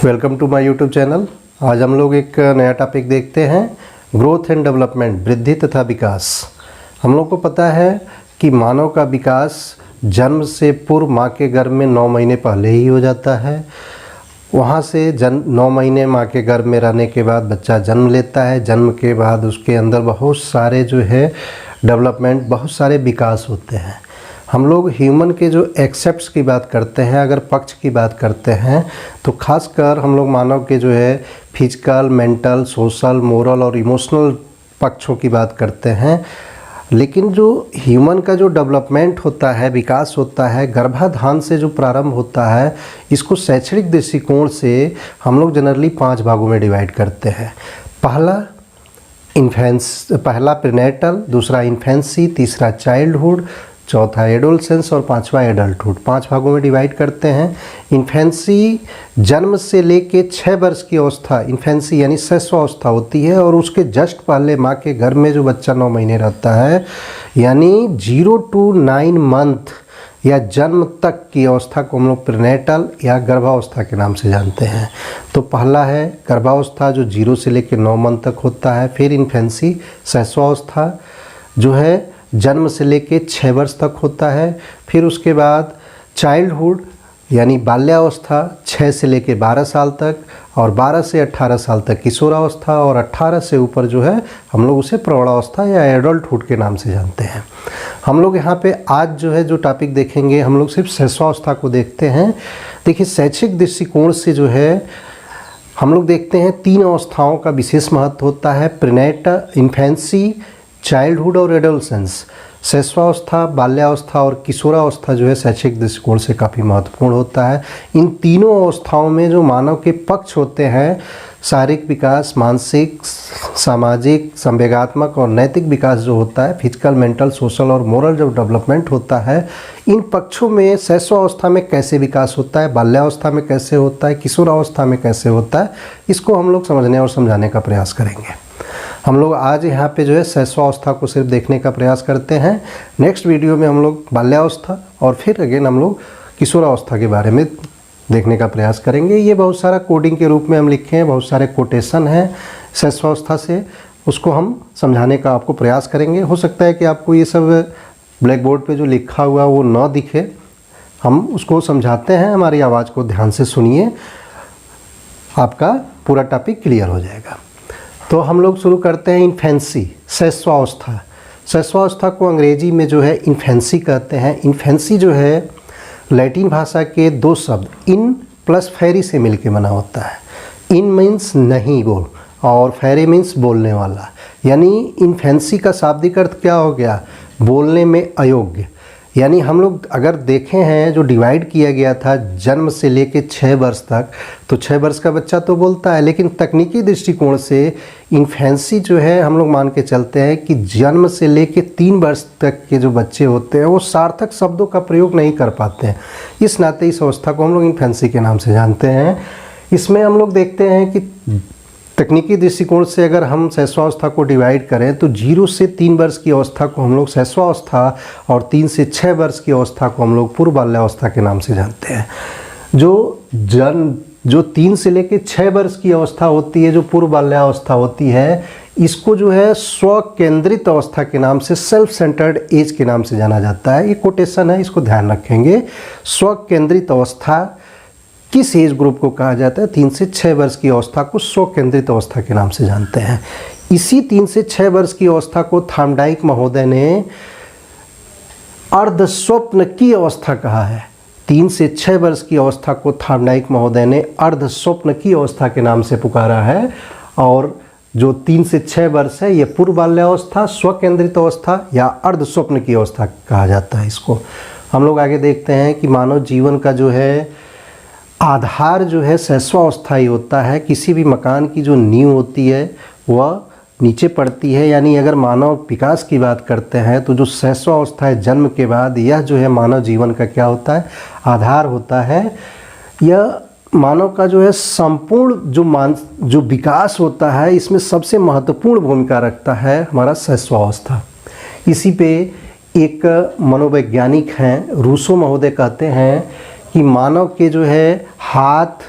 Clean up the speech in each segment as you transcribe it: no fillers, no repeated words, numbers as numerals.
Welcome to my YouTube channel. आज हम लोग एक नया टॉपिक देखते हैं, ग्रोथ एंड डेवलपमेंट, वृद्धि तथा विकास। हम लोग को पता है कि मानव का विकास जन्म से पूर्व माँ के गर्भ में 9 महीने पहले ही हो जाता है। वहाँ से 9 महीने माँ के गर्भ में रहने के बाद बच्चा जन्म लेता है। जन्म के बाद उसके अंदर बहुत सारे जो है डेवलपमेंट, बहुत सारे विकास होते हैं। हम लोग ह्यूमन के जो एक्सेप्ट्स की बात करते हैं, अगर पक्ष की बात करते हैं तो खासकर हम लोग मानव के जो है फिजिकल, मेंटल, सोशल, मोरल और इमोशनल पक्षों की बात करते हैं। लेकिन जो ह्यूमन का जो डेवलपमेंट होता है, विकास होता है, गर्भाधान से जो प्रारंभ होता है, इसको शैक्षणिक दृष्टिकोण से हम लोग जनरली 5 भागों में डिवाइड करते हैं। पहला प्रीनेटल, दूसरा इन्फेंसी, तीसरा चाइल्डहुड, चौथा एडोलसेंस और 5वां एडल्टहुड। 5 भागों में डिवाइड करते हैं। इन्फेंसी जन्म से लेके 6 वर्ष की अवस्था, इन्फेंसी यानी शैशवावस्था होती है, और उसके जस्ट पहले माँ के गर्भ में जो बच्चा 9 महीने रहता है, यानी 0 to 9 मंथ या जन्म तक की अवस्था को हम लोग प्रीनेटल या गर्भावस्था के नाम से जानते हैं। तो पहला है गर्भावस्था जो 0 से लेकर 9 मंथ तक होता है। फिर इन्फेंसी, शैशवावस्था जो है जन्म से लेके 6 वर्ष तक होता है। फिर उसके बाद चाइल्डहुड यानी बाल्यावस्था 6 से लेके 12 साल तक, और 12 से 18 साल तक किशोरावस्था, और 18 से ऊपर जो है हम लोग उसे प्रौढ़ावस्था या एडल्टहुड के नाम से जानते हैं। हम लोग यहाँ पे आज जो है जो टॉपिक देखेंगे, हम लोग सिर्फ शैशवावस्था को देखते हैं। देखिए, शैक्षिक दृष्टिकोण से जो है हम लोग देखते हैं 3 अवस्थाओं का विशेष महत्व होता है, प्रीनेटल, इन्फेंसी, चाइल्डहुड और एडोलसेंस। शैशवावस्था, बाल्यावस्था और किशोरावस्था जो है शैक्षिक दृष्टिकोण से काफ़ी महत्वपूर्ण होता है। इन तीनों अवस्थाओं में जो मानव के पक्ष होते हैं, शारीरिक विकास, मानसिक, सामाजिक, संवेगात्मक और नैतिक विकास जो होता है, फिजिकल, मेंटल, सोशल और मोरल जो डेवलपमेंट होता है, इन पक्षों में शैशवावस्था में कैसे विकास होता है, बाल्यावस्था में कैसे होता है, किशोरावस्था में कैसे होता है, इसको हम लोग समझने और समझाने का प्रयास करेंगे। हम लोग आज यहाँ पे जो है शैशवावस्था को सिर्फ देखने का प्रयास करते हैं। नेक्स्ट वीडियो में हम लोग बाल्यावस्था और फिर अगेन हम लोग किशोरावस्था के बारे में देखने का प्रयास करेंगे। ये बहुत सारा कोडिंग के रूप में हम लिखे हैं, बहुत सारे कोटेशन हैं शैशवावस्था से, उसको हम समझाने का आपको प्रयास करेंगे। हो सकता है कि आपको ये सब ब्लैक बोर्ड पे जो लिखा हुआ वो ना दिखे, हम उसको समझाते हैं। हमारी आवाज़ को ध्यान से सुनिए, आपका पूरा टॉपिक क्लियर हो जाएगा। तो हम लोग शुरू करते हैं इन्फेंसी, शैशवावस्था। शैशवावस्था को अंग्रेजी में जो है इन्फेंसी कहते हैं। इन्फेंसी जो है लैटिन भाषा के 2 शब्द इन प्लस फेरी से मिलके बना होता है। इन मीन्स नहीं बोल और फेरी मीन्स बोलने वाला, यानी इन्फेंसी का शाब्दिक अर्थ क्या हो गया, बोलने में अयोग्य। यानी हम लोग अगर देखें हैं जो डिवाइड किया गया था जन्म से लेके 6 वर्ष तक, तो 6 वर्ष का बच्चा तो बोलता है, लेकिन तकनीकी दृष्टिकोण से इन्फेंसी जो है हम लोग मान के चलते हैं कि जन्म से लेके 3 वर्ष तक के जो बच्चे होते हैं वो सार्थक शब्दों का प्रयोग नहीं कर पाते हैं। इस नाते इस अवस्था को हम लोग इन्फेंसी के नाम से जानते हैं। इसमें हम लोग देखते हैं कि तकनीकी दृष्टिकोण से अगर हम शैशवावस्था को डिवाइड करें तो 0 से 3 वर्ष की अवस्था को हम लोग शैशवावस्था और 3 से 6 वर्ष की अवस्था को हम लोग पूर्व बाल्यावस्था के नाम से जानते हैं। जो 3 से लेकर 6 वर्ष की अवस्था होती है, जो पूर्व बाल्यावस्था होती है, इसको जो है स्व केंद्रित अवस्था के नाम से, सेल्फ सेंटर्ड एज के नाम से जाना जाता है। ये कोटेशन है, इसको ध्यान रखेंगे। स्व केंद्रित अवस्था किस एज ग्रुप को कहा जाता है? 3 से 6 वर्ष की अवस्था को स्व केंद्रित अवस्था के नाम से जानते हैं। इसी 3 से 6 वर्ष की अवस्था को थॉर्नडाइक महोदय ने अर्ध स्वप्न की अवस्था कहा है। 3 से 6 वर्ष की अवस्था को थॉर्नडाइक महोदय ने अर्ध स्वप्न की अवस्था के नाम से पुकारा है। और जो 3 से 6 वर्ष है, ये पूर्व बाल्यावस्था, स्व केंद्रित अवस्था या अर्ध स्वप्न की अवस्था कहा जाता है इसको। हम लोग आगे देखते हैं कि मानव जीवन का जो है आधार जो है शैशवावस्था ही होता है। किसी भी मकान की जो नींव होती है वह नीचे पड़ती है, यानी अगर मानव विकास की बात करते हैं तो जो शैशवावस्था है जन्म के बाद, यह जो है मानव जीवन का क्या होता है, आधार होता है। यह मानव का जो है संपूर्ण जो विकास होता है, इसमें सबसे महत्वपूर्ण भूमिका रखता है हमारा शैशवावस्था। इसी पे एक मनोवैज्ञानिक हैं रूसो महोदय कहते हैं कि मानव के जो है हाथ,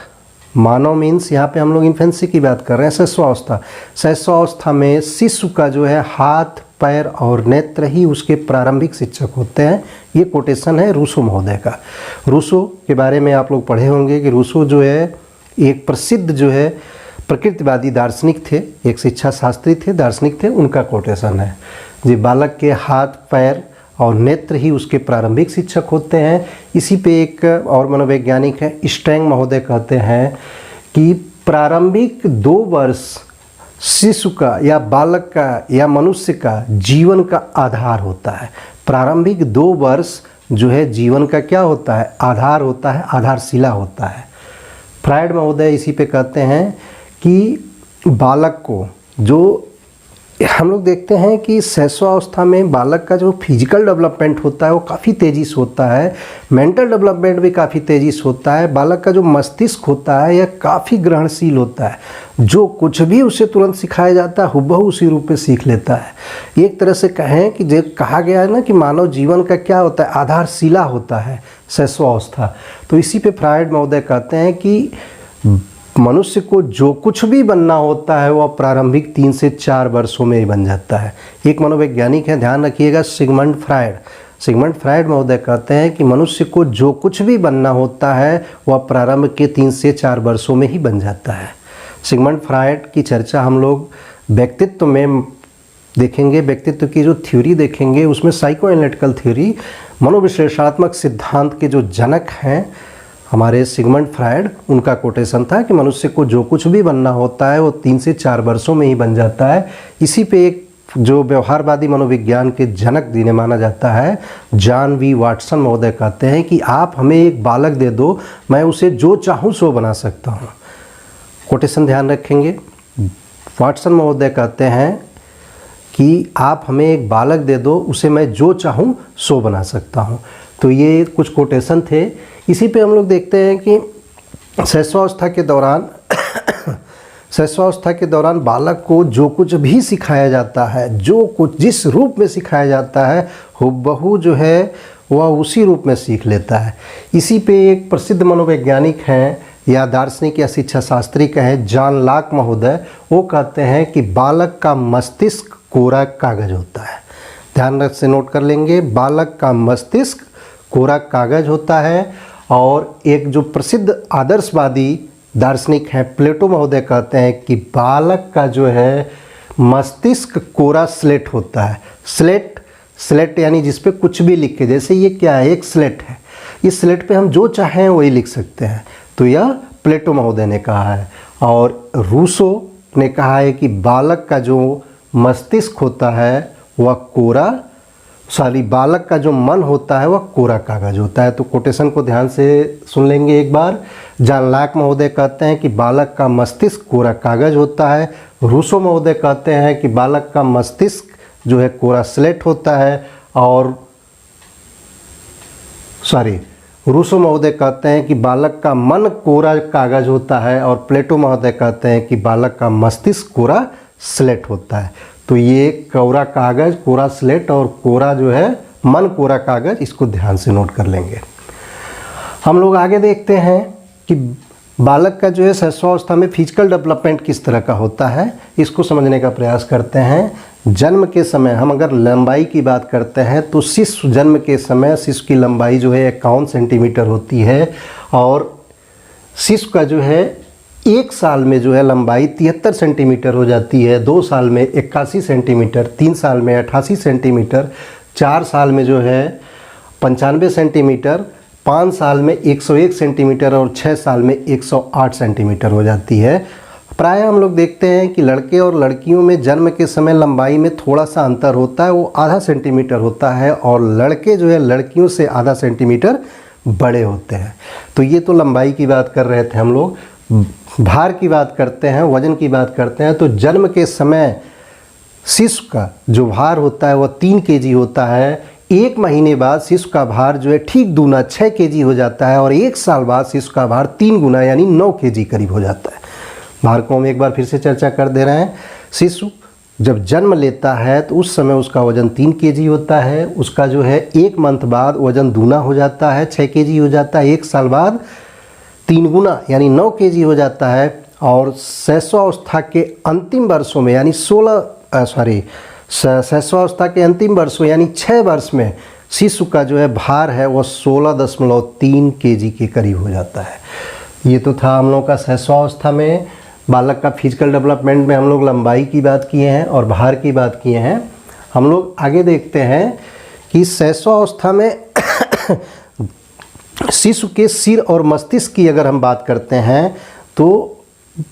मानव मीन्स यहाँ पे हम लोग इन्फेंसी की बात कर रहे हैं, शैशवावस्था। शैशवावस्था में शिशु का जो है हाथ पैर और नेत्र ही उसके प्रारंभिक शिक्षक होते हैं। ये कोटेशन है रूसो महोदय का। रूसो के बारे में आप लोग पढ़े होंगे कि रूसो जो है एक प्रसिद्ध जो है प्रकृतिवादी दार्शनिक थे, एक शिक्षा शास्त्री थे, दार्शनिक थे, उनका कोटेशन है जी। बालक के हाथ पैर और नेत्र ही उसके प्रारंभिक शिक्षक होते हैं। इसी पे एक और मनोवैज्ञानिक है स्ट्रैंग महोदय कहते हैं कि प्रारंभिक 2 वर्ष शिशु का या बालक का या मनुष्य का जीवन का आधार होता है। प्रारंभिक 2 वर्ष जो है जीवन का क्या होता है, आधार होता है, आधारशिला होता है। फ्रायड महोदय इसी पे कहते हैं कि बालक को जो हम लोग देखते हैं कि शैशवावस्था में बालक का जो फिजिकल डेवलपमेंट होता है वो काफ़ी तेज़ी से होता है, मेंटल डेवलपमेंट भी काफ़ी तेज़ी से होता है। बालक का जो मस्तिष्क होता है यह काफ़ी ग्रहणशील होता है, जो कुछ भी उसे तुरंत सिखाया जाता है हुबहू उसी रूप में सीख लेता है। एक तरह से कहें कि जो कहा गया है ना कि मानव जीवन का क्या होता है, आधारशिला होता है शैशवावस्था। तो इसी पे फ्रायड महोदय कहते हैं कि मनुष्य को जो कुछ भी बनना होता है वह प्रारंभिक 3 से 4 वर्षों में ही बन जाता है। एक मनोवैज्ञानिक है, ध्यान रखिएगा, सिगमंड फ्रायड। सिगमंड फ्रायड महोदय कहते हैं कि मनुष्य को जो कुछ भी बनना होता है वह प्रारंभ के 3 से 4 वर्षों में ही बन जाता है। सिगमंड फ्रायड की चर्चा हम लोग व्यक्तित्व में देखेंगे, व्यक्तित्व की जो थ्योरी देखेंगे उसमें साइको एनालिटिकल थ्योरी, मनोविश्लेषणात्मक सिद्धांत के जो जनक हैं हमारे सिगमंड फ्रायड, उनका कोटेशन था कि मनुष्य को जो कुछ भी बनना होता है वो 3 से 4 वर्षों में ही बन जाता है। इसी पे एक जो व्यवहारवादी मनोविज्ञान के जनक जिन्हें माना जाता है जॉन वी वाटसन महोदय कहते हैं कि आप हमें एक बालक दे दो, मैं उसे जो चाहूँ सो बना सकता हूँ। कोटेशन ध्यान रखेंगे। वाटसन महोदय कहते हैं कि आप हमें एक बालक दे दो, उसे मैं जो चाहूँ सो बना सकता हूँ। तो ये कुछ कोटेशन थे। इसी पे हम लोग देखते हैं कि शैशवावस्था के दौरान बालक को जो कुछ भी सिखाया जाता है, जो कुछ जिस रूप में सिखाया जाता है हुबहू जो है वह उसी रूप में सीख लेता है। इसी पे एक प्रसिद्ध मनोवैज्ञानिक हैं या दार्शनिक या शिक्षा शास्त्री कहें जॉन लॉक महोदय, वो कहते हैं कि बालक का मस्तिष्क कोरा कागज होता है। ध्यान से नोट कर लेंगे, बालक का मस्तिष्क कोरा कागज होता है। और एक जो प्रसिद्ध आदर्शवादी दार्शनिक हैं प्लेटो महोदय कहते हैं कि बालक का जो है मस्तिष्क कोरा स्लेट होता है। स्लेट यानी जिस पे कुछ भी लिख के, जैसे ये क्या है, एक स्लेट है, इस स्लेट पे हम जो चाहें वही लिख सकते हैं। तो यह प्लेटो महोदय ने कहा है। और रूसो ने कहा है कि बालक का जो मस्तिष्क होता है वह बालक का जो मन होता है वह कोरा कागज होता है। तो कोटेशन को ध्यान से सुन लेंगे एक बार। जॉन लॉक महोदय कहते हैं कि बालक का मस्तिष्क कोरा कागज होता है। रूसो महोदय कहते हैं कि बालक का मस्तिष्क जो है कोरा स्लेट होता है। और रूसो महोदय कहते हैं कि बालक का मन कोरा कागज होता है। और प्लेटो महोदय कहते हैं कि बालक का मस्तिष्क कोरा स्लेट होता है। तो ये कोरा कागज, कोरा स्लेट और कोरा जो है मन कोरा कागज, इसको ध्यान से नोट कर लेंगे। हम लोग आगे देखते हैं कि बालक का जो है शैशवावस्था में फिजिकल डेवलपमेंट किस तरह का होता है, इसको समझने का प्रयास करते हैं। जन्म के समय हम अगर लंबाई की बात करते हैं तो शिशु जन्म के समय शिशु की लंबाई जो है 51 सेंटीमीटर होती है। और शिशु का जो है 1 साल में जो है लंबाई 73 सेंटीमीटर हो जाती है, 2 साल में 81 सेंटीमीटर, 3 साल में 88 सेंटीमीटर, 4 साल में जो है 95 सेंटीमीटर, 5 साल में 101 सेंटीमीटर और 6 साल में 108 सेंटीमीटर हो जाती है। प्रायः हम लोग देखते हैं कि लड़के और लड़कियों में जन्म के समय लंबाई में थोड़ा सा अंतर होता है, वो आधा सेंटीमीटर होता है। और लड़के जो है लड़कियों से आधा सेंटीमीटर बड़े होते हैं। तो ये तो लंबाई की बात कर रहे थे हम लोग। भार की बात करते हैं, वजन की बात करते हैं, तो जन्म के समय शिशु का जो भार होता है वह 3 केजी होता है। 1 महीने बाद शिशु का भार जो है ठीक दूना 6 केजी हो जाता है। और 1 साल बाद शिशु का भार 3 गुना यानी 9 केजी करीब हो जाता है। भार को हम एक बार फिर से चर्चा कर दे रहे हैं। शिशु जब जन्म लेता है तो उस समय उसका वजन 3 केजी होता है। उसका जो है 1 मंथ बाद वजन दूना हो जाता है, 6 केजी हो जाता है। 1 साल बाद 3 गुना यानी 9 केजी हो जाता है। और शैशवावस्था के अंतिम वर्षों में यानी शैशवावस्था के अंतिम वर्षों यानी 6 वर्ष में शिशु का जो है भार है वह 16.3 केजी के करीब हो जाता है। ये तो था हम लोग का शैशवावस्था में बालक का फिजिकल डेवलपमेंट में हम लोग लंबाई की बात किए हैं और भार की बात किए हैं। हम लोग आगे देखते हैं कि शैशवावस्था में शिशु के सिर और मस्तिष्क की अगर हम बात करते हैं तो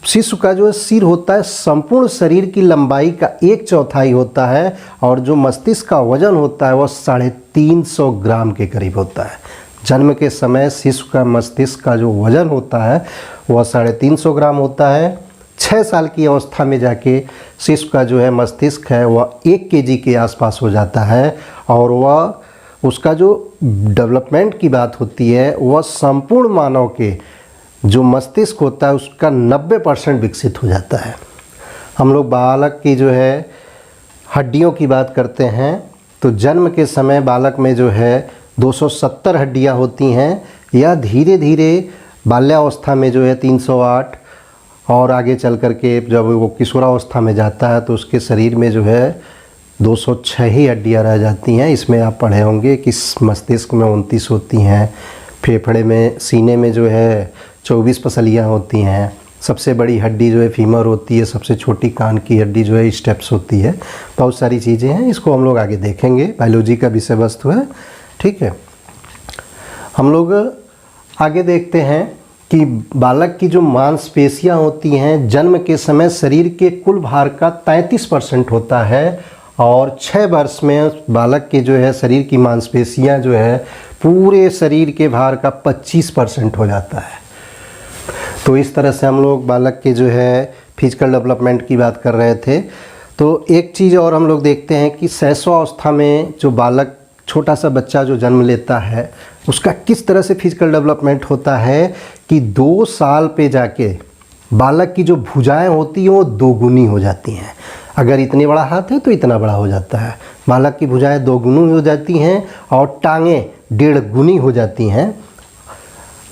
शिशु का जो सिर होता है संपूर्ण शरीर की लंबाई का 1/4 होता है और जो मस्तिष्क का वजन होता है वह 350 ग्राम के करीब होता है। जन्म के समय शिशु का मस्तिष्क का जो वजन होता है वह 350 ग्राम होता है। 6 साल की अवस्था में जाके शिशु का जो है मस्तिष्क है वह 1 केजी के आसपास हो जाता है और वह उसका जो डेवलपमेंट की बात होती है वह संपूर्ण मानव के जो मस्तिष्क होता है उसका 90% विकसित हो जाता है। हम लोग बालक की जो है हड्डियों की बात करते हैं तो जन्म के समय बालक में जो है 270 हड्डियां होती हैं या धीरे धीरे बाल्यावस्था में जो है 308 और आगे चल कर के जब वो किशोरावस्था में जाता है तो उसके शरीर में जो है 206 ही हड्डियाँ रह जाती हैं। इसमें आप पढ़े होंगे कि मस्तिष्क में 29 होती हैं, फेफड़े में सीने में जो है 24 पसलियाँ होती हैं, सबसे बड़ी हड्डी जो है फीमर होती है, सबसे छोटी कान की हड्डी जो है स्टेप्स होती है। बहुत सारी चीज़ें हैं, इसको हम लोग आगे देखेंगे, बायोलॉजी का विषय वस्तु है। ठीक है, हम लोग आगे देखते हैं कि बालक की जो मांसपेशियां होती हैं जन्म के समय शरीर के कुल भार का 33% होता है और 6 वर्ष में बालक के जो है शरीर की मांसपेशियां जो है पूरे शरीर के भार का 25% हो जाता है। तो इस तरह से हम लोग बालक के जो है फिजिकल डेवलपमेंट की बात कर रहे थे। तो एक चीज़ और हम लोग देखते हैं कि शैशवावस्था में जो बालक छोटा सा बच्चा जो जन्म लेता है उसका किस तरह से फिजिकल डेवलपमेंट होता है कि 2 साल पे जाके बालक की जो भुजाएं होती हैं वो 2 गुनी हो जाती हैं। अगर इतने बड़ा हाथ है तो इतना बड़ा हो जाता है, बालक की भुजाएं 2 गुनी हो जाती हैं और टांगें 1.5 गुनी हो जाती हैं।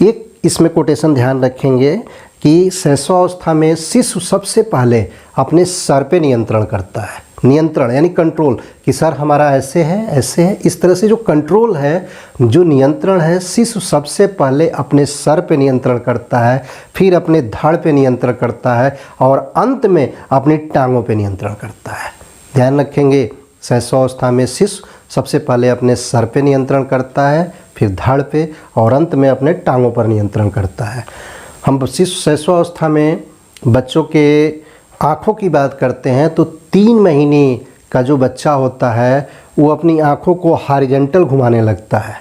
एक इसमें कोटेशन ध्यान रखेंगे कि शैशवावस्था में शिशु सबसे पहले अपने सर पे नियंत्रण करता है। नियंत्रण यानी कंट्रोल कि सर हमारा ऐसे है ऐसे है, इस तरह से जो कंट्रोल है, जो नियंत्रण है, शिशु सबसे पहले अपने सर पे नियंत्रण करता है, फिर अपने धड़ पे नियंत्रण करता है और अंत में अपनी टांगों पे नियंत्रण करता है। ध्यान रखेंगे, शैशवावस्था में शिशु सबसे पहले अपने सर पे नियंत्रण करता है, फिर धड़ पे और अंत में अपने टांगों पर नियंत्रण करता है। हम शिशु शैशवावस्था में बच्चों के आँखों की बात करते हैं तो 3 महीने का जो बच्चा होता है वो अपनी आँखों को हॉरिजॉन्टल घुमाने लगता है,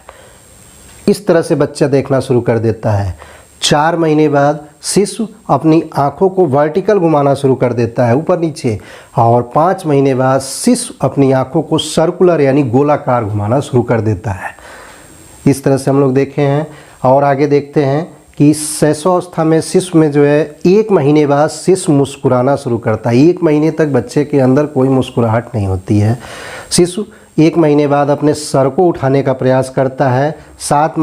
इस तरह से बच्चा देखना शुरू कर देता है। 4 महीने बाद शिशु अपनी आँखों को वर्टिकल घुमाना शुरू कर देता है, ऊपर नीचे, और 5 महीने बाद शिशु अपनी आँखों को सर्कुलर यानी गोलाकार घुमाना शुरू कर देता है। इस तरह से हम लोग देखे हैं। और आगे देखते हैं कि शैशवावस्था में शिशु में जो है 1 महीने बाद शिशु मुस्कुराना शुरू करता है। 1 महीने तक बच्चे के अंदर कोई मुस्कुराहट नहीं होती है। शिशु 1 महीने बाद अपने सर को उठाने का प्रयास करता है। 7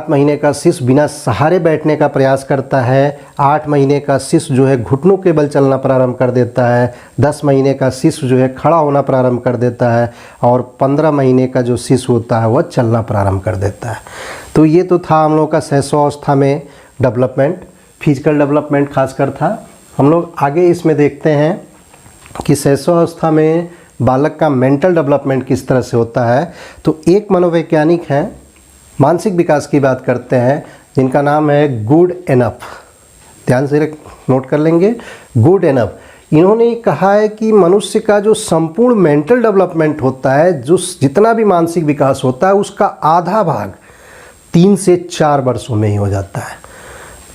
महीने का शिशु बिना सहारे बैठने का प्रयास करता है। 8 महीने का शिशु जो है घुटनों के बल चलना प्रारंभ कर देता है। 10 महीने का शिशु जो है खड़ा होना प्रारंभ कर देता है और 15 महीने का जो शिशु होता है वह चलना प्रारंभ कर देता है। तो ये तो था हम लोग का शैशवावस्था में डेवलपमेंट, फिजिकल डेवलपमेंट खासकर था। हम लोग आगे इसमें देखते हैं कि शैशवावस्था में बालक का मेंटल डेवलपमेंट किस तरह से होता है। तो एक मनोवैज्ञानिक हैं, मानसिक विकास की बात करते हैं, जिनका नाम है गुड एनफ। ध्यान से नोट कर लेंगे, गुड एनफ। इन्होंने कहा है कि मनुष्य का जो संपूर्ण मेंटल डेवलपमेंट होता है, जो जितना भी मानसिक विकास होता है उसका आधा भाग 3 से 4 वर्षों में ही हो जाता है।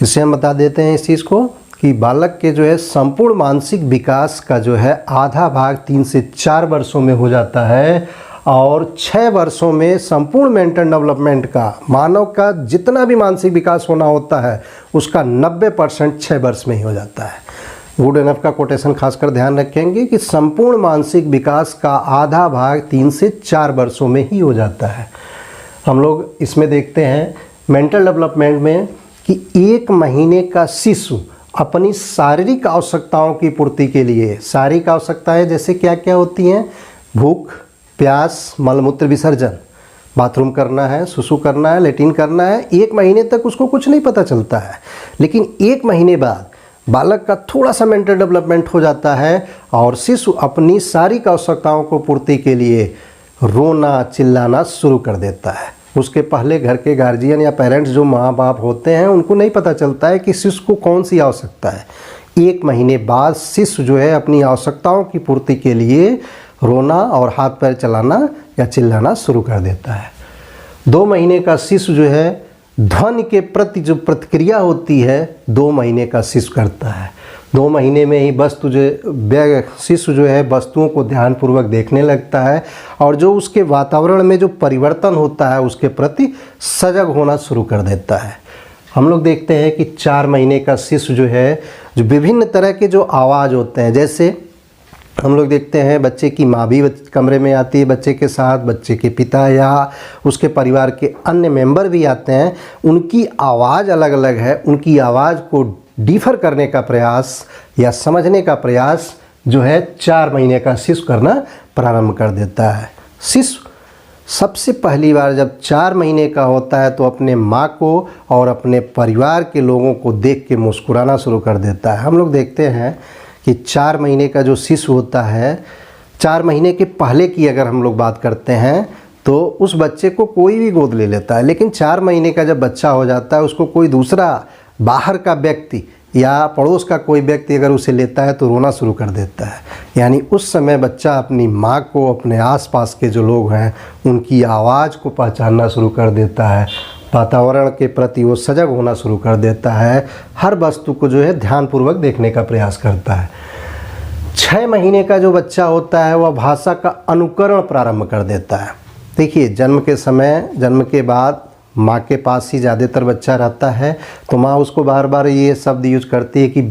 इससे हम बता देते हैं इस चीज़ को कि बालक के जो है संपूर्ण मानसिक विकास का जो है आधा भाग 3 से 4 वर्षों में हो जाता है और 6 वर्षों में संपूर्ण मेंटल डेवलपमेंट का, मानव का जितना भी मानसिक विकास होना होता है उसका 90% 6 वर्ष में ही हो जाता है। गुड एनफ का कोटेशन खासकर ध्यान रखेंगे कि संपूर्ण मानसिक विकास का आधा भाग 3 से 4 वर्षों में ही हो जाता है। हम लोग इसमें देखते हैं मेंटल डेवलपमेंट में कि 1 महीने का शिशु अपनी शारीरिक आवश्यकताओं की पूर्ति के लिए, शारीरिक आवश्यकताएं जैसे क्या क्या होती हैं, भूख, प्यास, मलमूत्र विसर्जन, बाथरूम करना है, सुसु करना है, लेटिन करना है, 1 महीने तक उसको कुछ नहीं पता चलता है। लेकिन 1 महीने बाद बालक का थोड़ा सा मेंटल डेवलपमेंट हो जाता है और शिशु अपनी शारीरिक आवश्यकताओं को पूर्ति के लिए रोना चिल्लाना शुरू कर देता है। उसके पहले घर के गार्जियन या पेरेंट्स जो माँ बाप होते हैं उनको नहीं पता चलता है कि शिशु को कौन सी आवश्यकता है। 1 महीने बाद शिशु जो है अपनी आवश्यकताओं की पूर्ति के लिए रोना और हाथ पैर चलाना या चिल्लाना शुरू कर देता है। 2 महीने का शिशु जो है ध्वनि के प्रति जो प्रतिक्रिया होती है 2 महीने का शिशु करता है। 2 महीने में ही शिशु जो है वस्तुओं को ध्यानपूर्वक देखने लगता है और जो उसके वातावरण में जो परिवर्तन होता है उसके प्रति सजग होना शुरू कर देता है। हम लोग देखते हैं कि 4 महीने का शिशु जो है जो विभिन्न तरह के जो आवाज़ होते हैं, जैसे हम लोग देखते हैं बच्चे की माँ भी कमरे में आती है बच्चे के साथ, बच्चे के पिता या उसके परिवार के अन्य मेंबर भी आते हैं, उनकी आवाज़ अलग अलग है। उनकी आवाज़ को डिफर करने का प्रयास या समझने का प्रयास जो है 4 महीने का शिशु करना प्रारंभ कर देता है। शिशु सबसे पहली बार जब 4 महीने का होता है तो अपने माँ को और अपने परिवार के लोगों को देख के मुस्कुराना शुरू कर देता है। हम लोग देखते हैं कि 4 महीने का जो शिशु होता है, 4 महीने के पहले की अगर हम लोग बात करते हैं तो उस बच्चे को कोई भी गोद ले लेता है। लेकिन 4 महीने का जब बच्चा हो जाता है उसको कोई दूसरा बाहर का व्यक्ति या पड़ोस का कोई व्यक्ति अगर उसे लेता है तो रोना शुरू कर देता है। यानी उस समय बच्चा अपनी माँ को, अपने आसपास के जो लोग हैं उनकी आवाज़ को पहचानना शुरू कर देता है, वातावरण के प्रति वो सजग होना शुरू कर देता है, हर वस्तु को जो है ध्यानपूर्वक देखने का प्रयास करता है। 6 महीने का जो बच्चा होता है वह भाषा का अनुकरण प्रारंभ कर देता है। देखिए, जन्म के समय, जन्म के बाद माँ के पास ही ज़्यादातर बच्चा रहता है तो माँ उसको बार बार ये शब्द यूज करती है कि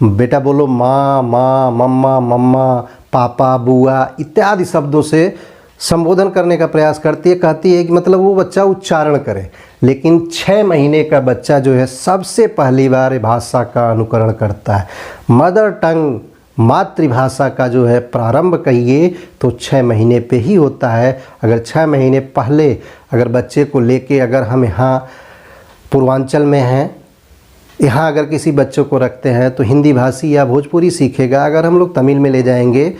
बेटा बोलो माँ, माँ, मम्मा, मम्मा, पापा, बुआ इत्यादि शब्दों से संबोधन करने का प्रयास करती है। कहती है कि मतलब वो बच्चा उच्चारण करे। लेकिन 6 महीने का बच्चा जो है सबसे पहली बार भाषा का अनुकरण करता है। मदर टंग, मातृभाषा का जो है प्रारंभ कहिए तो 6 महीने पे ही होता है। अगर 6 महीने पहले अगर बच्चे को लेके अगर हम यहाँ पूर्वांचल में हैं, यहाँ अगर किसी बच्चों को रखते हैं तो हिंदी भाषी या भोजपुरी सीखेगा। अगर हम लोग तमिल में ले जाएंगे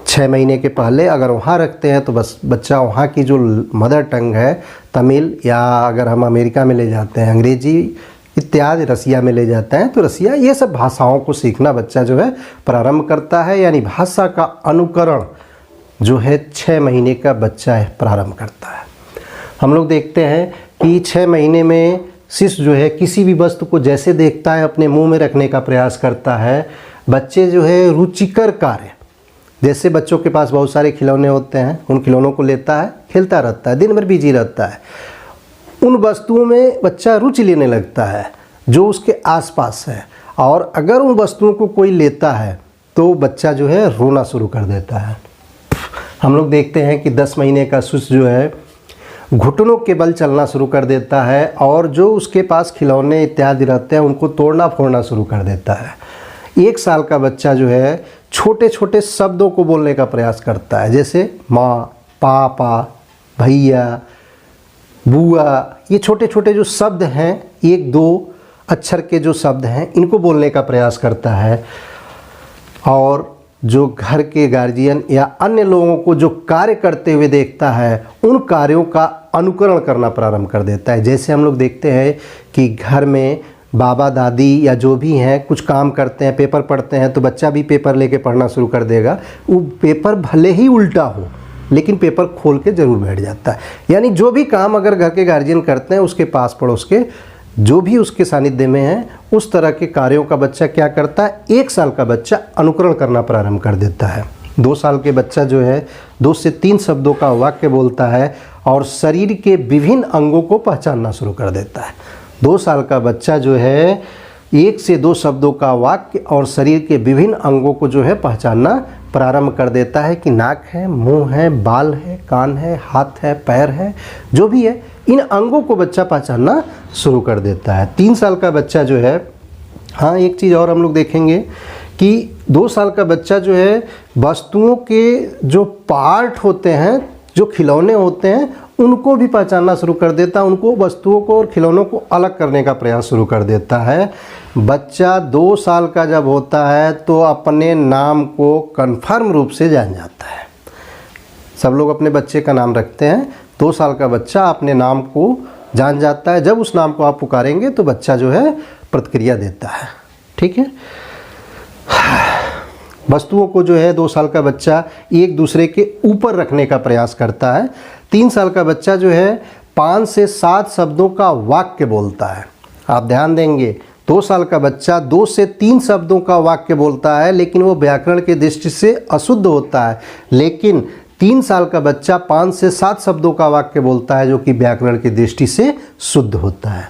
6 महीने के पहले, अगर वहाँ रखते हैं तो बस बच्चा वहाँ की जो मदर टंग है तमिल, या अगर हम अमेरिका में ले जाते हैं अंग्रेजी इत्यादि, रसिया में ले जाते हैं तो रसिया, ये सब भाषाओं को सीखना बच्चा जो है प्रारंभ करता है। यानी भाषा का अनुकरण जो है 6 महीने का बच्चा है प्रारंभ करता है। हम लोग देखते हैं कि 6 महीने में शिशु जो है किसी भी वस्तु को जैसे देखता है अपने मुंह में रखने का प्रयास करता है। बच्चे जो है रुचिकर कार्य, जैसे बच्चों के पास बहुत सारे खिलौने होते हैं, उन खिलौनों को लेता है, खेलता रहता है, दिन भर बिजी रहता है। उन वस्तुओं में बच्चा रुचि लेने लगता है जो उसके आसपास है, और अगर उन वस्तुओं को कोई लेता है तो बच्चा जो है रोना शुरू कर देता है। हम लोग देखते हैं कि 10 महीने का शिशु जो है घुटनों के बल चलना शुरू कर देता है और जो उसके पास खिलौने इत्यादि रहते हैं उनको तोड़ना फोड़ना शुरू कर देता है। 1 साल का बच्चा जो है छोटे छोटे शब्दों को बोलने का प्रयास करता है, जैसे माँ, पापा, भैया, बुआ, ये छोटे छोटे जो शब्द हैं, 1-2 अक्षर के जो शब्द हैं, इनको बोलने का प्रयास करता है। और जो घर के गार्जियन या अन्य लोगों को जो कार्य करते हुए देखता है उन कार्यों का अनुकरण करना प्रारंभ कर देता है। जैसे हम लोग देखते हैं कि घर में बाबा दादी या जो भी हैं कुछ काम करते हैं, पेपर पढ़ते हैं, तो बच्चा भी पेपर लेके पढ़ना शुरू कर देगा। वो पेपर भले ही उल्टा हो लेकिन पेपर खोल के ज़रूर बैठ जाता है। यानी जो भी काम अगर घर के गार्जियन करते हैं उसके पास पड़ोस के जो भी उसके सानिध्य में है उस तरह के कार्यों का बच्चा क्या करता है, 1 साल का बच्चा अनुकरण करना प्रारंभ कर देता है। 2 साल के बच्चा जो है 2 से 3 शब्दों का वाक्य बोलता है और शरीर के विभिन्न अंगों को पहचानना शुरू कर देता है। 2 साल का बच्चा जो है 1 से 2 शब्दों का वाक्य और शरीर के विभिन्न अंगों को जो है पहचानना प्रारंभ कर देता है कि नाक है, मुंह है, बाल है, कान है, हाथ है, पैर है, जो भी है इन अंगों को बच्चा पहचानना शुरू कर देता है। 3 साल का बच्चा जो है, हाँ एक चीज़ और हम लोग देखेंगे कि 2 साल का बच्चा जो है वस्तुओं के जो पार्ट होते हैं, जो खिलौने होते हैं, उनको भी पहचानना शुरू कर देता है, उनको वस्तुओं को और खिलौनों को अलग करने का प्रयास शुरू कर देता है। बच्चा 2 साल का जब होता है तो अपने नाम को कन्फर्म रूप से जान जाता है। सब लोग अपने बच्चे का नाम रखते हैं, 2 साल का बच्चा अपने नाम को जान जाता है। जब उस नाम को आप पुकारेंगे तो बच्चा जो है प्रतिक्रिया देता है। ठीक है, वस्तुओं को जो है 2 साल का बच्चा एक दूसरे के ऊपर रखने का प्रयास करता है। 3 साल का बच्चा जो है 5 से 7 शब्दों का वाक्य बोलता है। आप ध्यान देंगे, 2 साल का बच्चा 2 से 3 शब्दों का वाक्य बोलता है, लेकिन वो व्याकरण की दृष्टि से अशुद्ध होता है। लेकिन 3 साल का बच्चा 5 से 7 शब्दों का वाक्य बोलता है, जो कि व्याकरण की दृष्टि से शुद्ध होता है।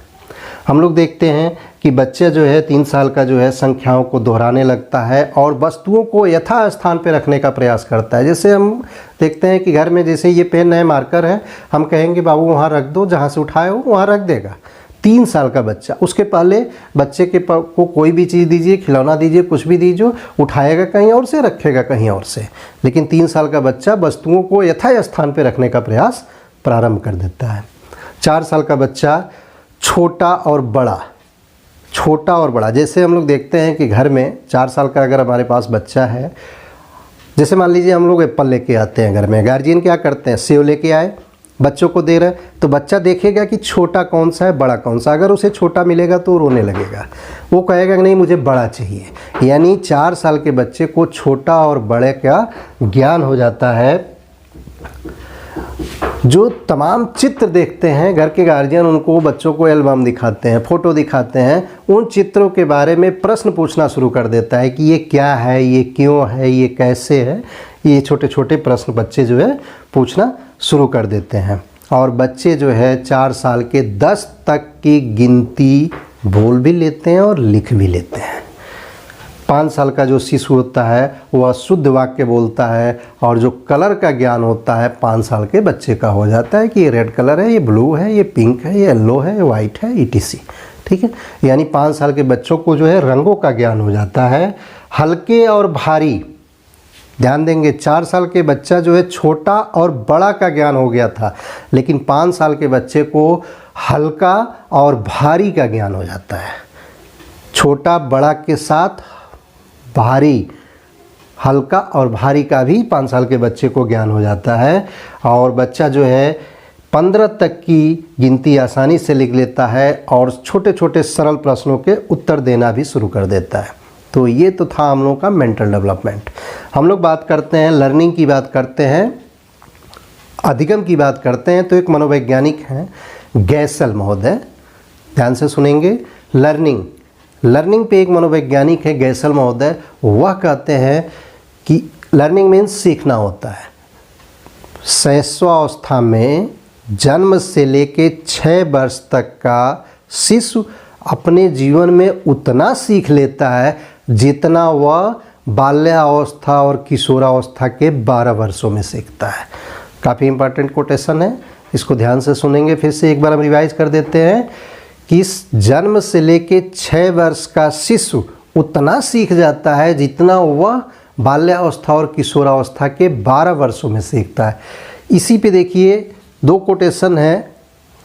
हम लोग देखते हैं कि बच्चे जो है 3 साल का जो है संख्याओं को दोहराने लगता है और वस्तुओं को यथा स्थान पर रखने का प्रयास करता है। जैसे हम देखते हैं कि घर में जैसे ये पेन है, मार्कर है, हम कहेंगे बाबू वहाँ रख दो, जहाँ से उठाए हो वहाँ रख देगा। 3 साल का बच्चा, उसके पहले बच्चे को कोई भी चीज़ दीजिए, खिलौना दीजिए, कुछ भी दीजिए, उठाएगा कहीं और से, रखेगा कहीं और से। लेकिन 3 साल का बच्चा वस्तुओं को यथा स्थान पर रखने का प्रयास प्रारंभ कर देता है। 4 साल का बच्चा छोटा और बड़ा, छोटा और बड़ा, जैसे हम लोग देखते हैं कि घर में 4 साल का अगर हमारे पास बच्चा है, जैसे मान लीजिए हम लोग एप्पल लेके आते हैं घर में, गार्जियन क्या करते हैं, सेव लेके आए, बच्चों को दे रहे हैं, तो बच्चा देखेगा कि छोटा कौन सा है, बड़ा कौन सा। अगर उसे छोटा मिलेगा तो रोने लगेगा, वो कहेगा कि नहीं मुझे बड़ा चाहिए। यानी 4 साल के बच्चे को छोटा और बड़े का ज्ञान हो जाता है। जो तमाम चित्र देखते हैं घर के गार्जियन, उनको बच्चों को एल्बम दिखाते हैं, फ़ोटो दिखाते हैं, उन चित्रों के बारे में प्रश्न पूछना शुरू कर देता है कि ये क्या है, ये क्यों है, ये कैसे है। ये छोटे छोटे प्रश्न बच्चे जो है पूछना शुरू कर देते हैं। और बच्चे जो है 4 साल के 10 तक की गिनती बोल भी लेते हैं और लिख भी लेते हैं। 5 साल का जो शिशु होता है वह शुद्ध वाक्य बोलता है, और जो कलर का ज्ञान होता है 5 साल के बच्चे का हो जाता है कि ये रेड कलर है, ये ब्लू है, ये पिंक है, ये येलो है, ये वाइट है, ETC। ठीक है, यानी 5 साल के बच्चों को जो है रंगों का ज्ञान हो जाता है। हल्के और भारी, ध्यान देंगे, 4 साल के बच्चा जो है छोटा और बड़ा का ज्ञान हो गया था, लेकिन 5 साल के बच्चे को हल्का और भारी का ज्ञान हो जाता है। छोटा बड़ा के साथ भारी, हल्का और भारी का भी 5 साल के बच्चे को ज्ञान हो जाता है। और बच्चा जो है 15 तक की गिनती आसानी से लिख लेता है और छोटे छोटे सरल प्रश्नों के उत्तर देना भी शुरू कर देता है। तो ये तो था हम लोग का मेंटल डेवलपमेंट। हम लोग बात करते हैं लर्निंग की, बात करते हैं अधिगम की, बात करते हैं तो एक मनोवैज्ञानिक हैं गैसल महोदय, ध्यान से सुनेंगे। लर्निंग पे एक मनोवैज्ञानिक है गैसल महोदय, वह कहते हैं कि लर्निंग मीन्स सीखना होता है। शैशवावस्था में जन्म से लेके 6 वर्ष तक का शिशु अपने जीवन में उतना सीख लेता है जितना वह बाल्यावस्था और किशोरावस्था के 12 वर्षों में सीखता है। काफ़ी इंपॉर्टेंट कोटेशन है, इसको ध्यान से सुनेंगे। फिर से एक बार हम रिवाइज कर देते हैं कि इस जन्म से लेके 6 वर्ष का शिशु उतना सीख जाता है जितना वह बाल्यावस्था और किशोरावस्था के 12 वर्षों में सीखता है। इसी पे देखिए 2 कोटेशन है,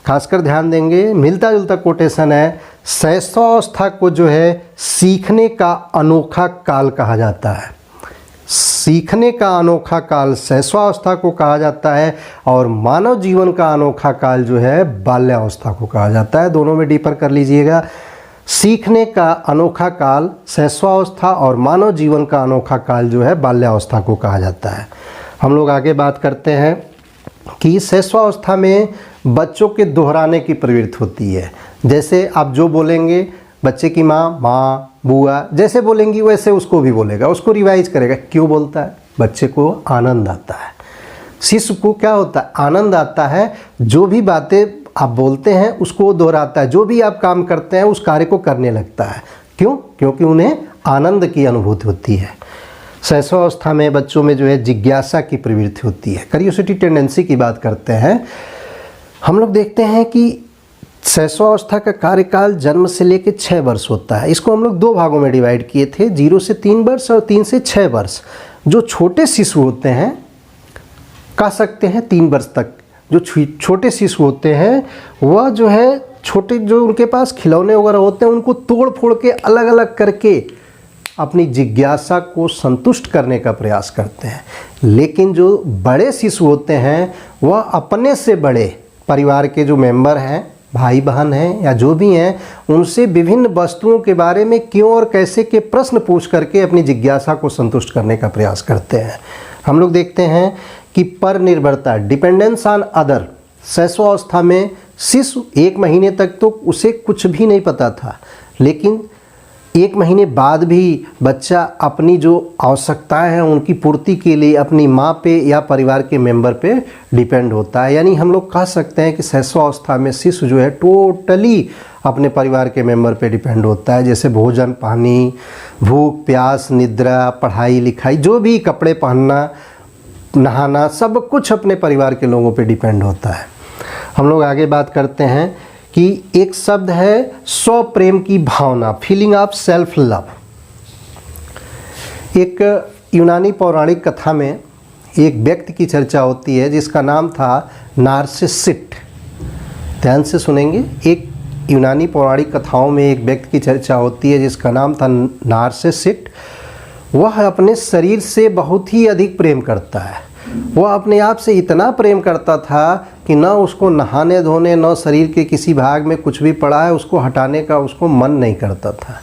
खासकर ध्यान देंगे, मिलता जुलता कोटेशन है। शैशवावस्था को जो है सीखने का अनोखा काल कहा जाता है। सीखने का अनोखा काल शैशवावस्था को कहा जाता है, और मानव जीवन का अनोखा काल जो है बाल्यावस्था को कहा जाता है। दोनों में डिफर कर लीजिएगा। सीखने का अनोखा काल शैशवावस्था और मानव जीवन का अनोखा काल जो है बाल्यावस्था को कहा जाता है। हम लोग आगे बात करते हैं कि शैशवावस्था में बच्चों के दोहराने की प्रवृत्ति होती है। जैसे आप जो बोलेंगे, बच्चे की माँ, बुआ जैसे बोलेंगी वैसे उसको भी बोलेगा, उसको रिवाइज करेगा। क्यों बोलता है? बच्चे को आनंद आता है। शिशु को क्या होता है? आनंद आता है। जो भी बातें आप बोलते हैं उसको दोहराता है, जो भी आप काम करते हैं उस कार्य को करने लगता है। क्यों? क्योंकि उन्हें आनंद की अनुभूति होती है। शैशवावस्था में बच्चों में जो है जिज्ञासा की प्रवृत्ति होती है, क्यूरियोसिटी टेंडेंसी की बात करते हैं। हम लोग देखते हैं कि शैशवावस्था का कार्यकाल जन्म से लेकर 6 वर्ष होता है। इसको हम लोग 2 भागों में डिवाइड किए थे, 0 से 3 वर्ष और 3 से 6 वर्ष। जो छोटे शिशु होते हैं, कह सकते हैं 3 वर्ष तक जो छोटे शिशु होते हैं, वह जो है छोटे जो उनके पास खिलौने वगैरह होते हैं उनको तोड़ फोड़ के अलग अलग करके अपनी जिज्ञासा को संतुष्ट करने का प्रयास करते हैं। लेकिन जो बड़े शिशु होते हैं वह अपने से बड़े परिवार के जो मेंबर हैं, भाई बहन हैं या जो भी हैं, उनसे विभिन्न वस्तुओं के बारे में क्यों और कैसे के प्रश्न पूछ करके अपनी जिज्ञासा को संतुष्ट करने का प्रयास करते हैं। हम लोग देखते हैं कि पर निर्भरता, डिपेंडेंस ऑन अदर, शैशवावस्था में शिशु 1 महीने तक तो उसे कुछ भी नहीं पता था, लेकिन 1 महीने बाद भी बच्चा अपनी जो आवश्यकताएं हैं उनकी पूर्ति के लिए अपनी माँ पे या परिवार के मेंबर पे डिपेंड होता है। यानी हम लोग कह सकते हैं कि शैशवावस्था में शिशु जो है टोटली अपने परिवार के मेंबर पे डिपेंड होता है। जैसे भोजन, पानी, भूख प्यास, निद्रा, पढ़ाई लिखाई, जो भी कपड़े पहनना, नहाना, सब कुछ अपने परिवार के लोगों पे डिपेंड होता है। हम लोग आगे बात करते हैं कि एक शब्द है स्व प्रेम की भावना, फीलिंग ऑफ सेल्फ लव। एक यूनानी पौराणिक कथा में एक व्यक्ति की चर्चा होती है जिसका नाम था नार्सिसिस्ट। ध्यान से सुनेंगे। एक यूनानी पौराणिक कथाओं में एक व्यक्ति की चर्चा होती है जिसका नाम था नार्सिसिस्ट। वह अपने शरीर से बहुत ही अधिक प्रेम करता है। वह अपने आप से इतना प्रेम करता था कि न उसको नहाने धोने, न शरीर के किसी भाग में कुछ भी पड़ा है उसको हटाने का उसको मन नहीं करता था।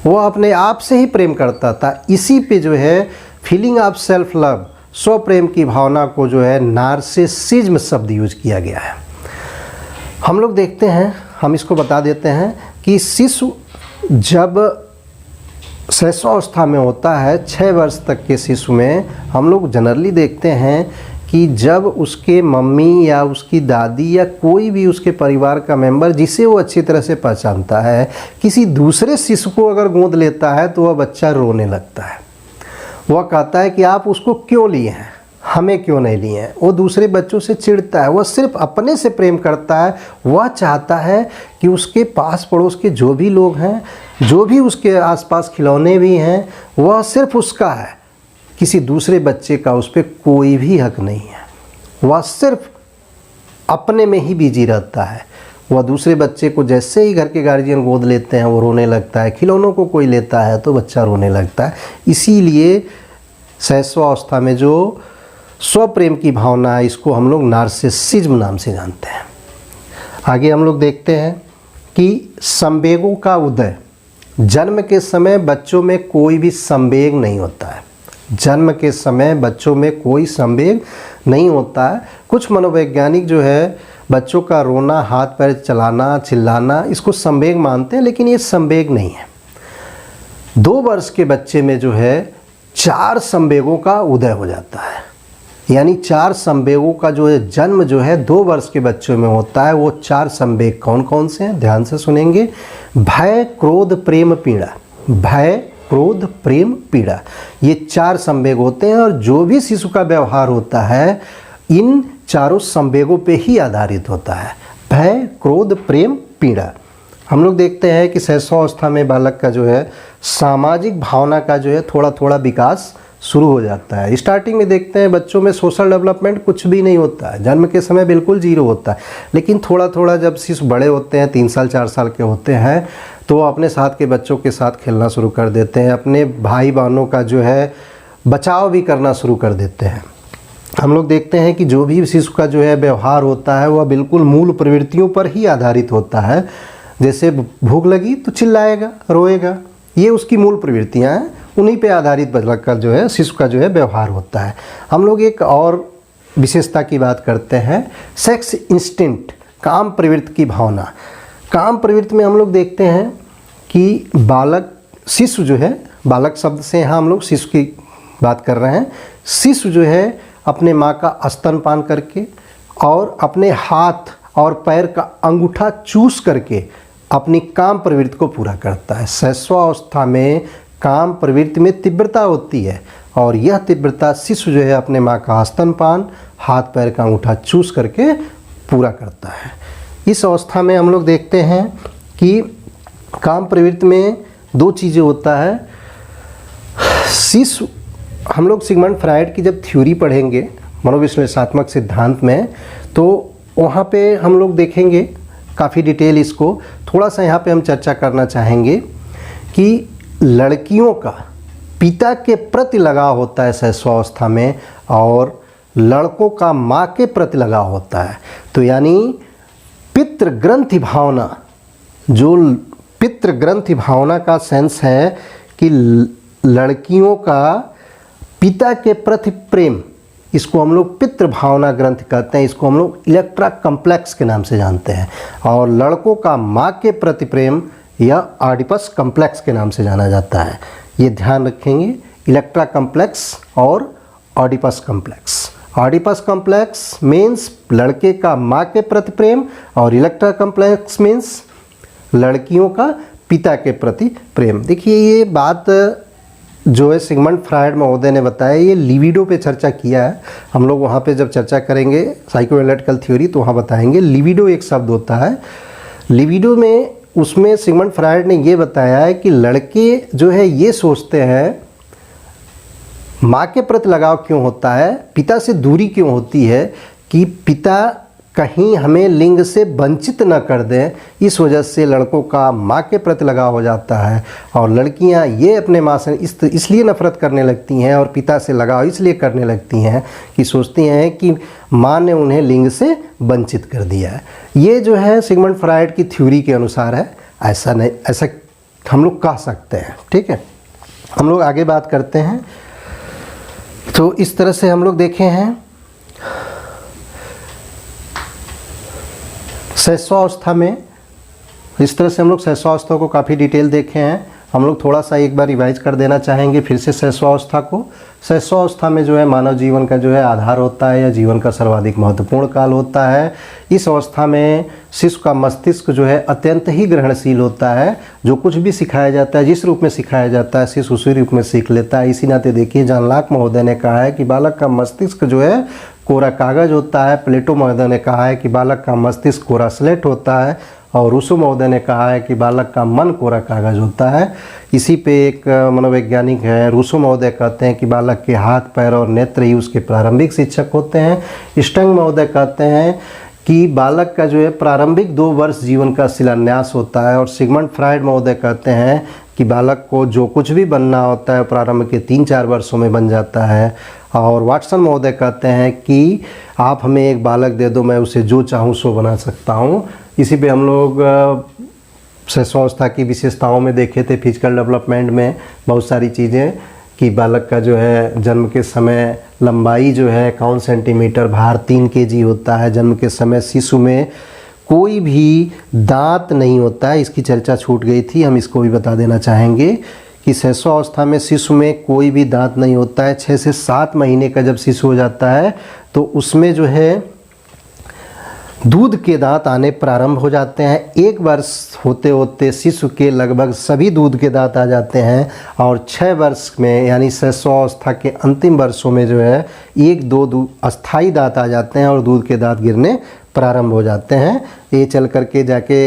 वह अपने आप से ही प्रेम करता था। इसी पे जो है फीलिंग ऑफ सेल्फ लव, स्व प्रेम की भावना को जो है नार्सिसिज्म शब्द यूज किया गया है। हम लोग देखते हैं, हम इसको बता देते हैं कि शिशु जब शैशवावस्था में होता है, 6 वर्ष तक के शिशु में हम लोग जनरली देखते हैं कि जब उसके मम्मी या उसकी दादी या कोई भी उसके परिवार का मेंबर जिसे वो अच्छी तरह से पहचानता है, किसी दूसरे शिशु को अगर गोद लेता है तो वह बच्चा रोने लगता है। वह कहता है कि आप उसको क्यों लिए हैं, हमें क्यों नहीं लिए हैं। वो दूसरे बच्चों से चिढ़ता है। वह सिर्फ अपने से प्रेम करता है। वह चाहता है कि उसके पास पड़ोस के जो भी लोग हैं, जो भी उसके आसपास खिलौने भी हैं, वह सिर्फ उसका है। किसी दूसरे बच्चे का उस पर कोई भी हक नहीं है। वह सिर्फ अपने में ही बिजी रहता है। वह दूसरे बच्चे को जैसे ही घर के गार्जियन गोद लेते हैं वो रोने लगता है। खिलौनों को कोई लेता है तो बच्चा रोने लगता है। इसीलिए शैशवावस्था में जो स्व प्रेम की भावना है, इसको हम लोग नार्सिसिज्म नाम से जानते हैं। आगे हम लोग देखते हैं कि संवेगों का उदय। जन्म के समय बच्चों में कोई भी संवेग नहीं होता है। जन्म के समय बच्चों में कोई संवेग नहीं होता है। कुछ मनोवैज्ञानिक जो है बच्चों का रोना, हाथ पैर चलाना, चिल्लाना, इसको संवेग मानते हैं, लेकिन ये संवेग नहीं है। 2 वर्ष के बच्चे में जो है 4 संवेगों का उदय हो जाता है। यानी 4 संवेगों का जो है जन्म जो है 2 वर्ष के बच्चों में होता है। वो 4 संवेग कौन कौन से हैं, ध्यान से सुनेंगे। भय, क्रोध, प्रेम, पीड़ा। भय, क्रोध, प्रेम, पीड़ा, ये 4 संवेग होते हैं। और जो भी शिशु का व्यवहार होता है इन चारों संवेगों पे ही आधारित होता है। भय, क्रोध, प्रेम, पीड़ा। हम लोग देखते हैं कि शैशवावस्था में बालक का जो है सामाजिक भावना का जो है थोड़ा थोड़ा विकास शुरू हो जाता है। स्टार्टिंग में देखते हैं बच्चों में सोशल डेवलपमेंट कुछ भी नहीं होता है। जन्म के समय बिल्कुल 0 होता है। लेकिन थोड़ा थोड़ा जब शिशु बड़े होते हैं, 3 साल 4 साल के होते हैं, तो वो अपने साथ के बच्चों के साथ खेलना शुरू कर देते हैं। अपने भाई बहनों का जो है बचाव भी करना शुरू कर देते हैं। हम लोग देखते हैं कि जो भी शिशु का जो है व्यवहार होता है वह बिल्कुल मूल प्रवृत्तियों पर ही आधारित होता है। जैसे भूख लगी तो चिल्लाएगा, रोएगा, ये उसकी मूल प्रवृत्तियाँ हैं। उन्हीं पे आधारित बालक का जो है, शिशु का जो है व्यवहार होता है। हम लोग एक और विशेषता की बात करते हैं, सेक्स इंस्टिंक्ट, काम प्रवृत्ति की भावना। काम प्रवृत्ति में हम लोग देखते हैं कि बालक, शिशु जो है, बालक शब्द से यहाँ हम लोग शिशु की बात कर रहे हैं। शिशु जो है अपने माँ का स्तनपान करके और अपने हाथ और पैर का अंगूठा चूस करके अपनी काम प्रवृत्ति को पूरा करता है। शैशवावस्था में काम प्रवृत्ति में तीव्रता होती है और यह तीव्रता शिशु जो है अपने माँ का स्तनपान, हाथ पैर का अंगूठा चूस करके पूरा करता है। इस अवस्था में हम लोग देखते हैं कि काम प्रवृत्ति में दो चीज़ें होता है। शिशु, हम लोग सिगमंड फ्रायड की जब थ्योरी पढ़ेंगे मनोविश्लेषणात्मक सिद्धांत में, तो वहाँ पे हम लोग देखेंगे काफ़ी डिटेल इसको। थोड़ा सा यहाँ पे हम चर्चा करना चाहेंगे कि लड़कियों का पिता के प्रति लगाव होता है शैशवावस्था में और लड़कों का माँ के प्रति लगाव होता है। तो यानी पितृग्रंथि भावना, जो पितृग्रंथि भावना का सेंस है कि लड़कियों का पिता के प्रति प्रेम, इसको हम लोग पितृ भावना ग्रंथ कहते हैं। इसको हम लोग इलेक्ट्रा कम्प्लेक्स के नाम से जानते हैं। और लड़कों का माँ के प्रति प्रेम या ऑडिपस कम्प्लेक्स के नाम से जाना जाता है। ये ध्यान रखेंगे, इलेक्ट्रा कम्प्लेक्स और Oedipus complex. Oedipus complex means लड़के का माँ के प्रति प्रेम और इलेक्ट्रा कम्प्लेक्स मीन्स लड़कियों का पिता के प्रति प्रेम। देखिए ये बात जो है सिगमंड फ्रायड महोदय ने बताया, ये लिबिडो पे चर्चा किया है। हम लोग वहाँ पे जब चर्चा करेंगे साइकोएनालिटिकल थ्योरी तो वहाँ बताएंगे। लिबिडो एक शब्द होता है। लिबिडो में उसमें सिगमंड फ्रायड ने ये बताया है कि लड़के जो है ये सोचते हैं माँ के प्रति लगाव क्यों होता है, पिता से दूरी क्यों होती है, कि पिता कहीं हमें लिंग से वंचित न कर दें, इस वजह से लड़कों का माँ के प्रति लगाव हो जाता है। और लड़कियां ये अपने माँ से इसलिए नफरत करने लगती हैं और पिता से लगाव इसलिए करने लगती हैं कि सोचती हैं कि माँ ने उन्हें लिंग से वंचित कर दिया है। ये जो है सिगमंड फ्रायड की थ्योरी के अनुसार है। ऐसा नहीं, ऐसा हम लोग कह सकते हैं। ठीक है, हम लोग आगे बात करते हैं। तो इस तरह से हम लोग देखे हैं शैशवावस्था में, इस तरह से हम लोग शैशवावस्था को काफ़ी डिटेल देखे हैं। हम लोग थोड़ा सा एक बार रिवाइज कर देना चाहेंगे फिर से शैशवावस्था को। शैशवावस्था में जो है मानव जीवन का जो है आधार होता है या जीवन का सर्वाधिक महत्वपूर्ण काल होता है। इस अवस्था में शिशु का मस्तिष्क जो है अत्यंत ही ग्रहणशील होता है। जो कुछ भी सिखाया जाता है, जिस रूप में सिखाया जाता है, शिशु उसी रूप में सीख लेता है। इसी नाते देखिए जॉन लॉक महोदय ने कहा है कि बालक का मस्तिष्क जो है कोरा कागज होता है। प्लेटो महोदय ने कहा है कि बालक का मस्तिष्क कोरा स्लेट होता है। और रूसो महोदय ने कहा है कि बालक का मन कोरा कागज होता है। इसी पे एक मनोवैज्ञानिक है रूसो महोदय कहते हैं कि बालक के हाथ, पैर और नेत्र ही उसके प्रारंभिक शिक्षक होते हैं। स्टंग महोदय कहते हैं कि बालक का जो है प्रारंभिक 2 वर्ष जीवन का शिलान्यास होता है। और सिगमंड फ्रायड महोदय कहते हैं कि बालक को जो कुछ भी बनना होता है प्रारंभ के 3-4 वर्षों में बन जाता है। और वाटसन महोदय कहते हैं कि आप हमें एक बालक दे दो, मैं उसे जो चाहूँ सो बना सकता हूँ। इसी पे हम लोग शैशवावस्था की विशेषताओं में देखे थे, फिजिकल डेवलपमेंट में बहुत सारी चीज़ें, कि बालक का जो है जन्म के समय लंबाई जो है 51 सेंटीमीटर, भार 3 kg होता है। जन्म के समय शिशु में कोई भी दांत नहीं होता है। इसकी चर्चा छूट गई थी, हम इसको भी बता देना चाहेंगे कि शैशवावस्था में शिशु में कोई भी दांत नहीं होता है। 6 से 7 महीने का जब शिशु हो जाता है तो उसमें जो है दूध के दांत आने प्रारंभ हो जाते हैं। 1 वर्ष होते होते शिशु के लगभग सभी दूध के दांत आ जाते हैं। और 6 वर्ष में यानी शैशवावस्था के अंतिम वर्षों में जो है 1-2 अस्थाई दांत आ जाते हैं और दूध के दांत गिरने प्रारंभ हो जाते हैं। ये चल करके जाके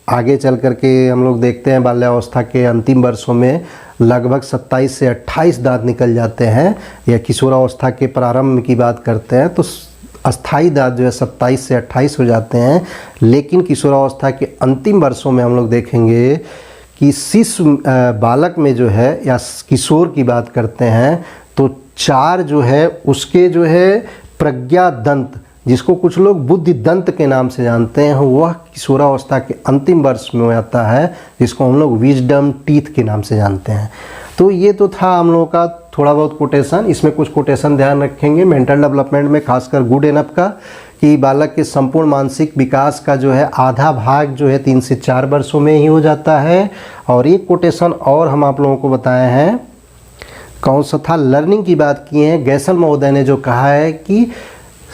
आगे चल करके हम लोग देखते हैं बाल्यावस्था के अंतिम वर्षों में लगभग 27 से 28 दांत निकल जाते हैं। या किशोरावस्था के प्रारंभ की बात करते हैं तो अस्थाई दांत जो है 27 से 28 हो जाते हैं। लेकिन किशोरावस्था के अंतिम वर्षों में हम लोग देखेंगे कि शिशु बालक में जो है या किशोर की बात करते हैं तो 4 जो है उसके जो है प्रज्ञा दंत, जिसको कुछ लोग बुद्धि दंत के नाम से जानते हैं, वह किशोरावस्था के अंतिम वर्ष में आता है, जिसको हम लोग विजडम टीथ के नाम से जानते हैं। तो ये तो था हम लोगों का थोड़ा बहुत कोटेशन। इसमें कुछ कोटेशन ध्यान रखेंगे मेंटल डेवलपमेंट में, खासकर गुड एनफ का, कि बालक के संपूर्ण मानसिक विकास का जो है आधा भाग जो है 3 से 4 वर्षों में ही हो जाता है। और एक कोटेशन और हम आप लोगों को बताए हैं, कौन सा था, लर्निंग की बात की है। गैसल महोदय ने जो कहा है कि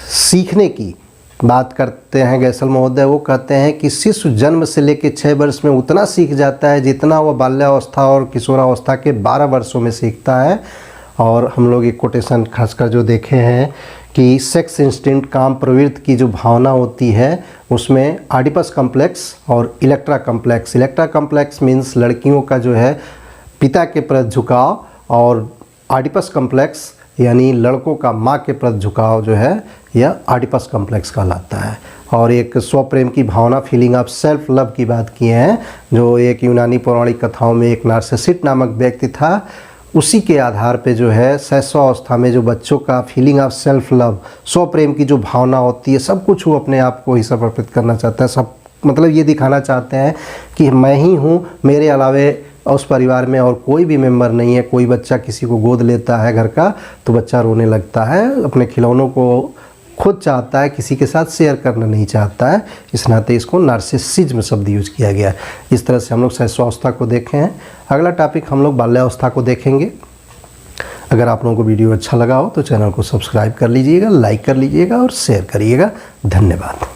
सीखने की बात करते हैं गैसल महोदय, वो कहते हैं कि शिशु जन्म से लेकर 6 वर्ष में उतना सीख जाता है जितना वह बाल्यावस्था और किशोरावस्था के 12 वर्षों में सीखता है। और हम लोग एक कोटेशन खासकर जो देखे हैं कि सेक्स इंस्टिंक्ट काम प्रवृत्ति की जो भावना होती है उसमें ऑडिपस कॉम्प्लेक्स और Electra complex. Electra complex means लड़कियों का जो है पिता के प्रति झुकाव, और ऑडिपस कॉम्प्लेक्स यानी लड़कों का माँ के प्रति झुकाव जो है यह ऑडिपस कॉम्प्लेक्स कहलाता है। और एक स्वप्रेम की भावना, फीलिंग ऑफ सेल्फ लव की बात किए हैं, जो एक यूनानी पौराणिक कथाओं में एक नार्सिसिस्ट नामक व्यक्ति था, उसी के आधार पे जो है शैशवावस्था में जो बच्चों का फीलिंग ऑफ सेल्फ लव, स्वप्रेम की जो भावना होती है, सब कुछ वो अपने आप को ही समर्पित करना चाहता है। सब मतलब ये दिखाना चाहते हैं कि मैं ही हूँ, मेरे अलावे उस परिवार में और कोई भी मेंबर नहीं है। कोई बच्चा किसी को गोद लेता है घर का तो बच्चा रोने लगता है, अपने खिलौनों को खुद चाहता है, किसी के साथ शेयर करना नहीं चाहता है। इस नाते इसको नार्सिसिज्म शब्द यूज किया गया है। इस तरह से हम लोग शैशवावस्था को देखे हैं। अगला टॉपिक हम लोग बाल्यावस्था को देखेंगे। अगर आप लोगों को वीडियो अच्छा लगा हो तो चैनल को सब्सक्राइब कर लीजिएगा, लाइक कर लीजिएगा और शेयर करिएगा। धन्यवाद।